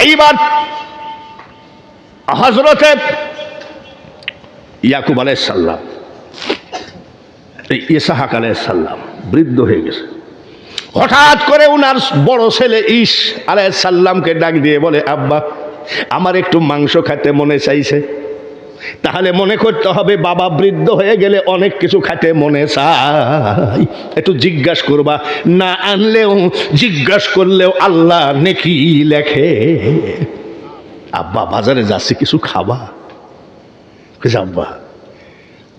এইবার হযরতে ইয়াকুব আলাইহিস সালাম, ইসহাক আলাইহিস সালাম বৃদ্ধ হয়ে গেছে। হঠাৎ করে উনার বড় ছেলে ঈস আলাইহিস সালামকে ডাক দিয়ে বলে, আব্বা আমার একটু মাংস খেতে মনে চাইছে। তাহলে মনে করতে হবে বাবা বৃদ্ধ হয়ে গেলে অনেক কিছু খেতে মনে চাই, একটু জিজ্ঞাসা করবা, না আনলেও জিজ্ঞাসা করলেও আল্লাহ নেকি লেখে। আব্বা বাজারে যাচ্ছে, কিছু খাবা? আব্বা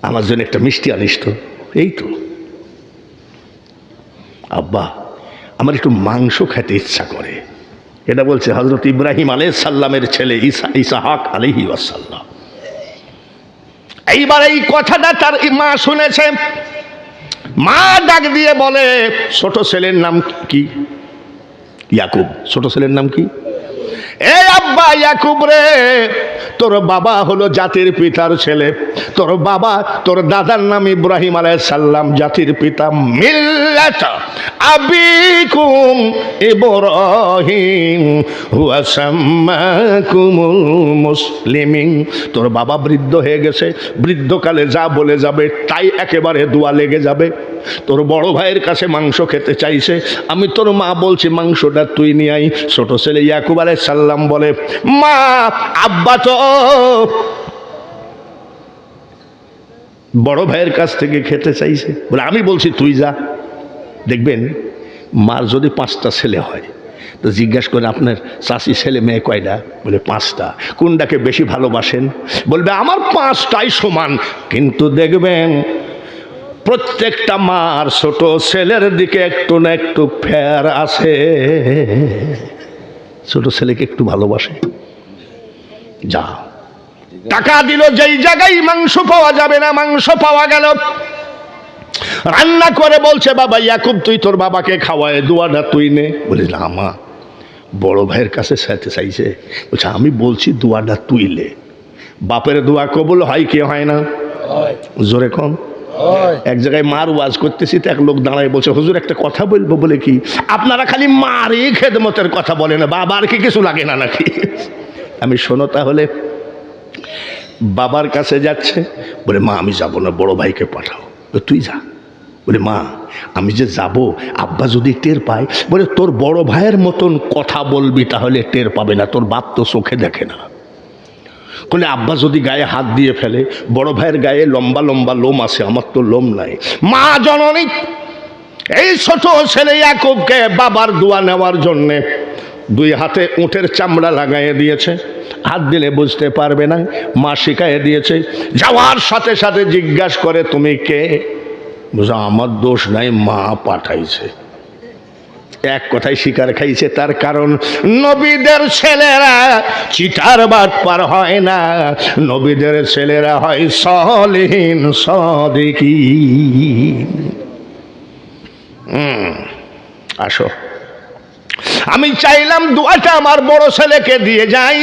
আমার জন্য একটা মিষ্টি আনিস তো। এই তো আব্বা আমার একটু মাংস খেতে ইচ্ছা করে। এটা বলছে হযরত ইব্রাহিম আলাইহিস সালামের ছেলে ইসহাক আলাইহি ওয়াসাল্লাম। এইবার এই কথাটা তার মা শুনেছে। মা ডাক দিয়ে বলে, ছোট ছেলের নাম কি? ইয়াকুব। ছোট ছেলের নাম কি? এ আব্বা ইয়াকুব রে, তোর বাবা হলো জাতির পিতার ছেলে, তোর বাবা তোর দাদার নাম ইব্রাহিম আলাইহিস সালাম, জাতির পিতা। মিল্লাত আবিকুম ইব্রাহিম হুয়া সাম্মাকুমুল মুসলিমিন। তোর বাবা বৃদ্ধ হয়ে গেছে, বৃদ্ধকালে যা বলে যাবে তাই একেবারে দোয়া লেগে যাবে। তোর বড় ভাইয়ের কাছে মাংস খেতে চাইছে, আমি তোর মা বলছি মাংসটা তুই নিয়ে আই। ছোট ছেলে ইয়াকুব আলাইহিস সালাম বলে, মা আব্বা তো বড় ভাইয়ের কাছ থেকে খেতে চাইছে, বলে আমি বলছি তুই যা। দেখবেন মার যদি 5টা ছেলে হয় তো জিজ্ঞাসা করে, আপনার চাচি ছেলে মেয়ে কয়টা? বলে 5টা। কোনটাকে বেশি ভালোবাসেন? বলবে আমার 5টাই সমান। কিন্তু দেখবেন প্রত্যেকটা মার ছোট ছেলের দিকে একটু না একটু ফের আছে, ছোট ছেলেকে একটু ভালোবাসে। যা টাকা দিল, যেই জায়গায় মাংস পাওয়া যাবে না মাংস পাওয়া গেল। রান্না করে বলছে, বাবা ইয়াকুব তুই তোর বাবাকে খাওয়ায়, দোয়াটা তুই নে। বলে না মা, বড় ভাইয়ের কাছে সাথে চাইছে। বলছে আমি বলছি দোয়াটা তুই লে। বাপের দোয়া কবুল হয় কি হয় না? জোরে কম। এক জায়গায় মার ওয়াজ করতেছি, তো এক লোক দাঁড়ায় বলছে, হুজুর একটা কথা বলবো। বলে কি? আপনারা খালি মারই খেদমতের কথা বলে না, বাবার কি কিছু লাগে না নাকি? আমি শোনো তাহলে। বাবার কাছে যাচ্ছে, বলে মা আমি যাব না, বড় ভাইকে পাঠাও। তুই যা। বলে মা আমি যে যাব, আব্বা যদি টের পায়। বলে তোর বড় ভাইয়ের মতন কথা বলবি তাহলে টের পাবে না, তোর বাপ তো চোখে দেখে না। বলে আব্বা যদি গায়ে হাত দিয়ে ফেলে, বড় ভাইয়ের গায়ে লম্বা লম্বা লোম আছে, আমার তো লোম নাই। মা জননী এই ছোট ছেলে ইয়াকুবকে বাবার দোয়া নেওয়ার জন্যে 2 হাতে উটের চামড়া লাগাইয়ে দিয়েছে। হাত দিলে বুঝতে পারবে না। মা শিখাইয়ে দিয়েছে। যাওয়ার সাথে সাথে জিজ্ঞাসা করে, তুমি কে? বুঝা আমার দোষ নাই, মা পাঠাইছে। এক কথায় শিকার খাইছে। তার কারণ নবীদের ছেলেরা চিটার বাটপার হয় না, নবীদের ছেলেরা হয় সলিহিন সাদিকিন। আসো, আমি চাইলাম দোয়াটা আমার বড় ছেলেকে দিয়ে যাই,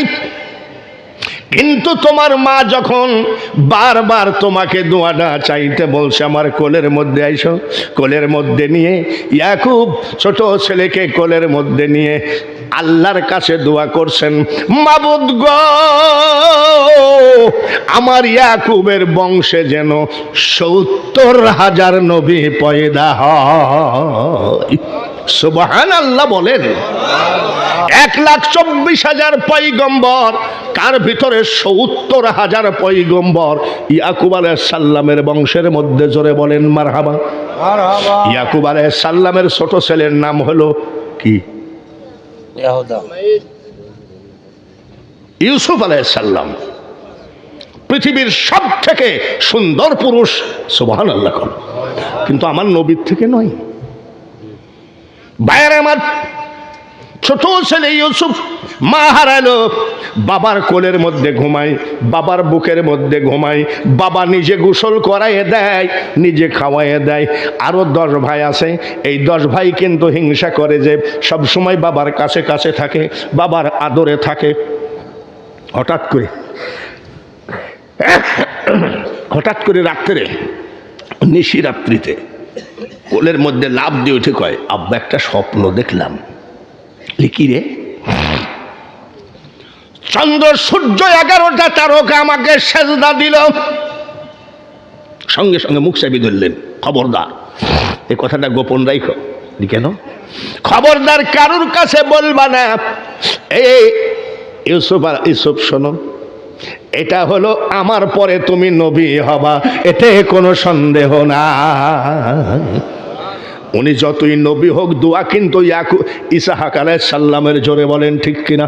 কিন্তু তোমার মা যখন বারবার তোমাকে দোয়াটা চাইতে বলছে, আমার কোলের মধ্যে আইসো। কোলের মধ্যে নিয়ে ইয়াকুব ছোট ছেলেকে কোলের মধ্যে নিয়ে আল্লাহর কাছে দোয়া করছেন, মাবুদ গো আমার ইয়াকুবের বংশে যেন 70,000 নবী পয়দা হয়। সুবহানাল্লাহ বলেন। 1,24,000 পয়গম্বর, কার ভিতরে 70,000 পয়গম্বর ইয়াকুব আলাইহিস সালামের বংশের মধ্যে। জোরে বলেন মারহাবা। ইয়াকুব আলাইহিস সালামের ছোট ছেলের নাম হলো কি? ইউসুফ আলাইহিস সালাম। পৃথিবীর সব থেকে সুন্দর পুরুষ, সুবহানাল্লাহ। কিন্তু আমার নবীর থেকে নয়। ভাইয়ের আমার, ছোট ছেলে ইউসুফ মা হারালো, বাবার কোলের মধ্যে ঘুমায়, বাবার বুকের মধ্যে ঘুমায়। বাবা নিজে গোসল করাইয়ে দেয়, নিজে খাওয়াইয়ে দেয়। আরো 10 ভাই আছে। এই 10 ভাই কিন্তু হিংসা করে যে সব সময় বাবার কাছে কাছে থাকে, বাবার আদরে থাকে। হঠাৎ করে রাত্রে, নিশি রাত্রিতে কোলের মধ্যে লাফ দিয়ে উঠে কয়, আব্বা একটা স্বপ্ন দেখলাম। কি রে? চন্দ্র সূর্য 11টা তারকা আমাকে সেজদা দিল। সঙ্গে সঙ্গে মুখ চাবি ধরলেন, খবরদার এই কথাটা গোপন রাখো। কেন? খবরদার কারুর কাছে বলবা না। এই ইউসুফ শোনো, এটা হলো আমার পরে তুমি নবী হবা, এতে কোনো সন্দেহ না। উনি যতই নবী হোক, দোয়া কিন্তু ইসহাক আলাইহিস সালামের জোরে বলেন ঠিক কিনা?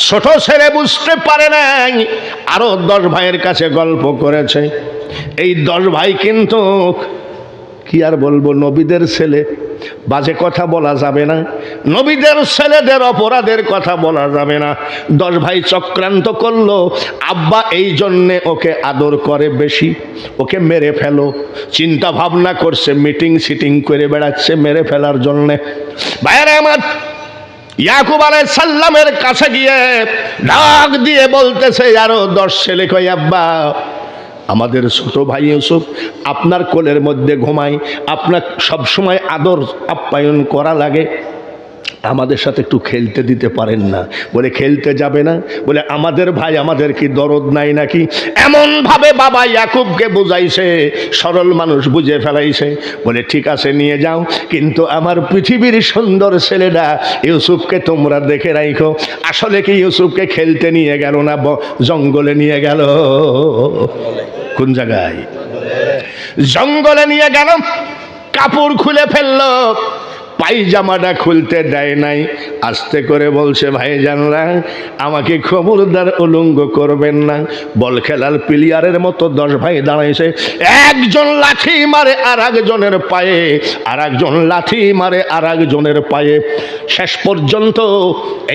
ছোট ছেলে বুঝতে পারে নাই, আরো 10 ভাইয়ের কাছে গল্প করেছে। এই 10 ভাই কিন্তু কি আর বলবো, নবীদের ছেলে, বাজে কথা বলা যাবে না, নবীদের ছেলেদের অপরাধের কথা বলা যাবে না। 10 ভাই চক্রান্ত করলো, আব্বা এই জন্যে ওকে আদর করে বেশি, ওকে মেরে ফেলো। চিন্তা ভাবনা করছে, মিটিং সিটিং করে বেড়াচ্ছে মেরে ফেলার জন্যে। ভাইরা আমার, ইয়াকুব আলাইহিস সালামের কাছে গিয়ে ডাক দিয়ে বলতেছে, আরো 10 ছেলে কই আব্বা, আমাদের ছোট ভাই ইউসুফ আপনার কোলের মধ্যে ঘুমায়, আপনার সবসময় আদর আপ্যায়ন করা লাগে, আমাদের সাথে একটু খেলতে দিতে পারেন না? বলে খেলতে যাবে না? বলে আমাদের ভাই, আমাদের কি দরদ নাই নাকি? এমন ভাবে বাবা ইয়াকুবকে বুঝাইছে, সরল মানুষ বুঝে ফেলাইছে। বলে ঠিক আছে নিয়ে যাও, কিন্তু আমার পৃথিবীর সুন্দর ছেলেটা ইউসুফকে তোমরা দেখে রাখো। আসলে কি ইউসুফকে খেলতে নিয়ে গেল না জঙ্গলে নিয়ে গেল? কোন জায়গায়? জঙ্গলে নিয়ে গেল। কাপড় খুলে ফেললো, পায়জামাটা খুলতে দেয় নাই। আস্তে করে বলছে, ভাই জানলা আমাকে খবরদার উলঙ্গ করবেন না। বল খেলার প্লেয়ারের মতো 10 ভাই দাঁড়াইছে, একজন লাঠি মারে আর একজনের পায়ে, আর একজন লাঠি মারে আর একজনের পায়ে। শেষ পর্যন্ত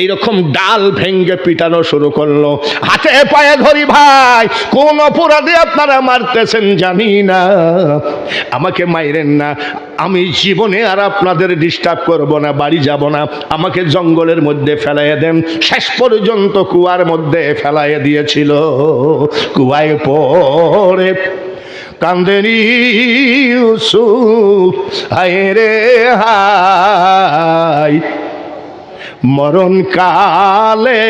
এইরকম ডাল ভেঙ্গে পিটানো শুরু করলো। হাতে পায়ে ধরি, ভাই কোন অপরাধে আপনারা মারতেছেন জানি না, আমাকে মাইরেন না, আমি জীবনে আর আপনাদের ডিস্টার্ব করব না, বাড়ি যাব না, আমাকে জঙ্গলের মধ্যে ফেলাইয়া দেন। শেষ পর্যন্ত কুয়ার মধ্যে ফেলাইয়া দিয়েছিল। কুয়ায় পড়ে কান্দেনি ইউসুফ, হায় রে হায়, মরণ কালে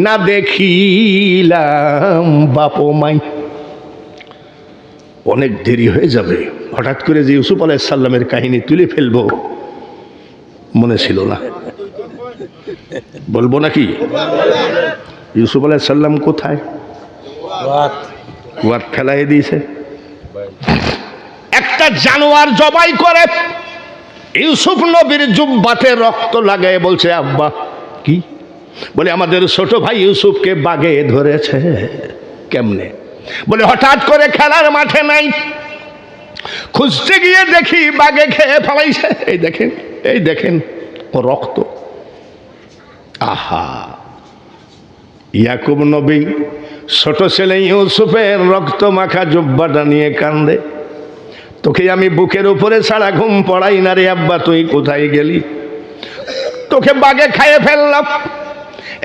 না দেখিলাম বাপ মাই। অনেক দেরি হয়ে যাবে, হঠাৎ করে যে ইউসুফ আলাইহিস সালামের কাহিনী তুলে ফেলবো মনে ছিল না। বলবো নাকি? ইউসুফ আলাইহিস সালাম কোথায়? কুয়াত ফেলাই দিয়েছে। একটা জানোয়ার জবাই করে ইউসুফ নবীর জুব্বাতে রক্ত লাগায় বলছে, আব্বা কি? বলে আমাদের ছোট ভাই ইউসুফকে বাগে ধরেছে। কেমনে? বলে হঠাৎ করে খেলার মাঠে নাই, খুঁজতে গিয়ে দেখি বাগে খেয়ে ফেলাইছে। এই দেখেন, এই দেখেন ও রক্ত। আহা, ইয়াকুব নবী ছোট ছেলে ইউসুফের রক্ত মাখা জুব্বাটা নিয়ে কান্দে। তোকে আমি বুকের উপরে ছাড়া ঘুম পড়াই না রে আব্বা, তুই কোথায় গেলি? তোকে বাগে খাইয়ে ফেললাম।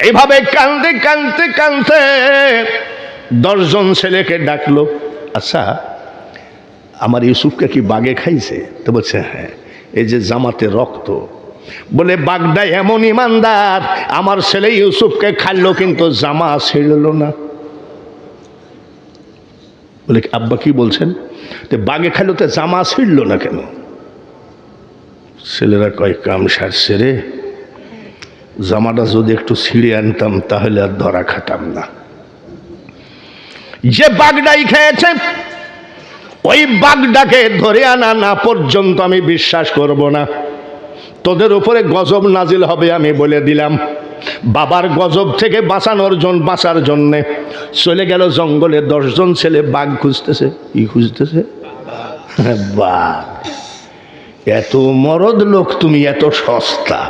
এইভাবে কান্দতে কান্দতে কান্দতে 10 জন ছেলেকে ডাকলো, আচ্ছা আমার ইউসুফকে কি বাগে খাইছে? তো বলছে হ্যাঁ, এই যে জামাতে রক্ত। বলে বাগদা এমন ইমানদার, আমার ছেলে ইউসুফকে খাইলো কিন্তু জামা ছিঁড়ল না। বলে আব্বা কি বলছেন? তো বাগে খাইলো তো জামা ছিঁড়ল না কেন? ছেলেরা কয় কাম সারছে রে, জামাটা যদি একটু ছিঁড়ে আনতাম তাহলে আর ধরা খাতাম না। যে বাগদাই খেয়েছে ওই বাগদাকে ধরে আনা না পর্যন্ত আমি বিশ্বাস করব না। তোদের উপরে গজব নাজিল হবে আমি বলে দিলাম। বাবার গজব থেকে বাঁচার জন্যে চলে গেল জঙ্গলে। 10 জন ছেলে বাঘ খুঁজতেছে। কি খুঁজতেছে? বাঘ। এত মরদ লোক তুমি, এত সস্তা।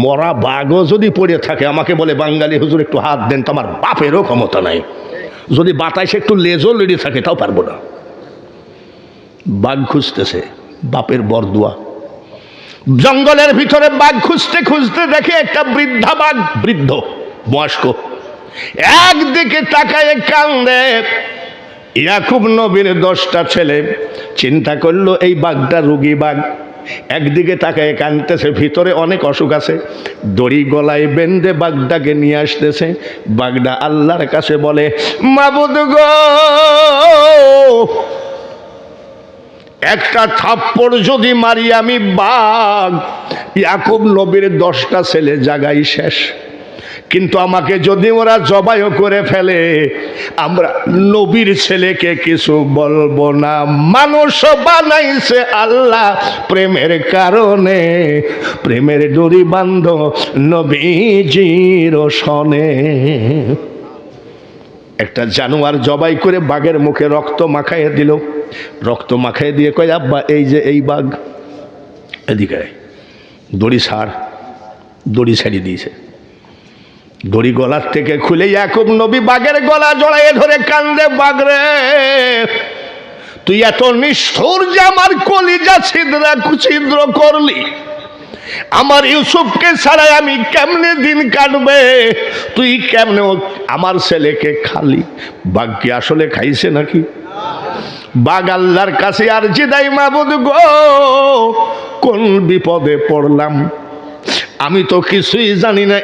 মরা বাঘও যদি পড়ে থাকে আমাকে বলে, বাঙালি হুজুর একটু হাত দেন, তো আমার বাপেরও ক্ষমতা নাই। যদি বাতাসে একটু লেজও লেডি থাকে তাও পারবো না। বাঘ খুঁজতেছে, বাপের বরদুয়া। জঙ্গলের ভিতরে বাঘ খুঁজতে খুঁজতে দেখে একটা বৃদ্ধা বাঘ, বৃদ্ধ বয়স্ক, একদিকে তাকায় কান্দে। ইয়াকুব নবীর 10টা ছেলে চিন্তা করলো এই বাঘটা রুগী বাঘ, একদিকে তাকায় কাঁদতেছে, ভিতরে অনেক অসুখ আছে। দড়ি গলায় বেঁধে বাঘটাকে নিয়ে আসতেছে। বাঘটা আল্লাহর কাছে বলে, মাবুদ গো, একটা থাপ্পড় যদি মারি আমি বাঘ, ইয়াকুব নবীর 10টা ছেলে জাগাই শেষ। কিন্তু আমাকে যদি ওরা জবাইও করে ফেলে, আমরা নবীর ছেলেকে কিছু বলবো না। মানুষ বানাইছে আল্লাহ প্রেমের কারণে, প্রেমের ডোরি বান্ধ নবীজির সনে। একটা জানোয়ার জবাই করে বাঘের মুখে রক্ত মাখাইয়ে দিল। রক্ত মাখাইয়ে দিয়ে কয়, আব্বা এই যে এই বাঘ, এদিকে দড়ি ছাড়। দড়ি ছাড়িয়ে দিয়েছে। দড়ি গলার থেকে খুলে ইয়াকুব নবী বাঘের গলা জড়াইয়ে ধরে কান্দে, বাঘরে তুই এত নিষ্ঠুর যে আমার কলিজা ছিদ্র করলি। আমার ইউসুফকে ছাড়াই আমি কেমনে দিন কাটবে? তুই কেমনে আমার ছেলেকে খালি? বাঘ কি আসলে খাইছে নাকি? বাঘ আল্লাহর কাছে আরজি দেয়, মাবুদ গো, কোন বিপদে পড়লাম, আমি তো কিছুই জানি না,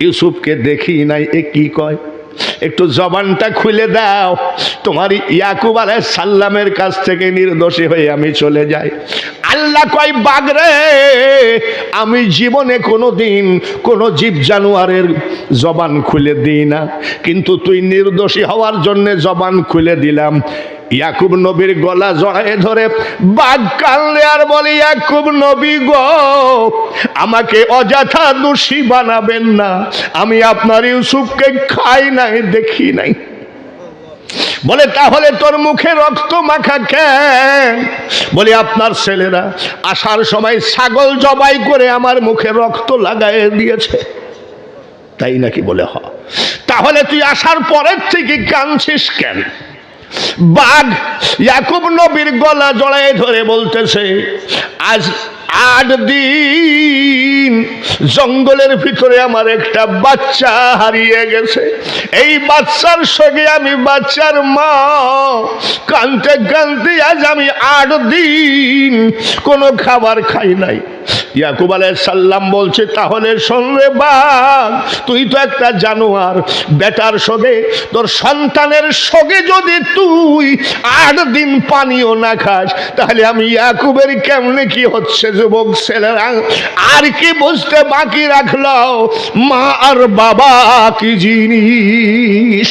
ইউসুফকে দেখি নাই, এ কি কয়? একটু জবানটা খুলে দাও। তোমার ইয়াকুব আলাইহিস সালামের কাছ থেকে নির্দোষী হয়ে আমি চলে যাই। আল্লাহ কয়, বাঘ রে, আমি জীবনে কোনোদিন কোনো জীব জানোয়ারের জবান খুলে দিই না, কিন্তু তুই নির্দোষী হওয়ার জন্য জবান খুলে দিলাম। ইয়াকুব নবীর গলা জড়ায়ে ধরে বাঘ কানলে আর বলে, ইয়াকুব নবী গো, আমাকে অযথা দোষী বানাবেন না, আমি আপনার ইউসুফকে খাই নাই, দেখি নাই। বলে, তাহলে তোর মুখে রক্ত মাখা কেন? বলে, আপনার ছেলেরা আসার সময় ছাগল জবাই করে আমার মুখে রক্ত লাগাইয়ে দিয়েছে। তাই নাকি? বলে, হ। তাহলে তুই আসার পরের থেকে কাঁদছিস কেন? বাঘ ইয়াকুব নবীর গলা জড়ায় ধরে বলতেছে, আজ 8 দিন জঙ্গলের ভিতরে আমার একটা বাচ্চা হারিয়ে গেছে। এই বাচ্চার সঙ্গে আমি বাচ্চার মা কাঁদতে কাঁদতে আজ আমি 8 দিন কোনো খাবার খাই নাই। ইয়াকুব আলাইহিস সালাম বলছে, তাহলে শোন রে বাঘ, তুই তো একটা জানোয়ার, বেটার সঙ্গে তোর সন্তানের সঙ্গে যদি তুই 8 দিন পানিও না খাস, তাহলে আমি ইয়াকুবের কেমনে কি হচ্ছে? যুবক ছেলেরা আর কি বুঝতে বাকি রাখলো, মা আর বাবা কি জিনিস।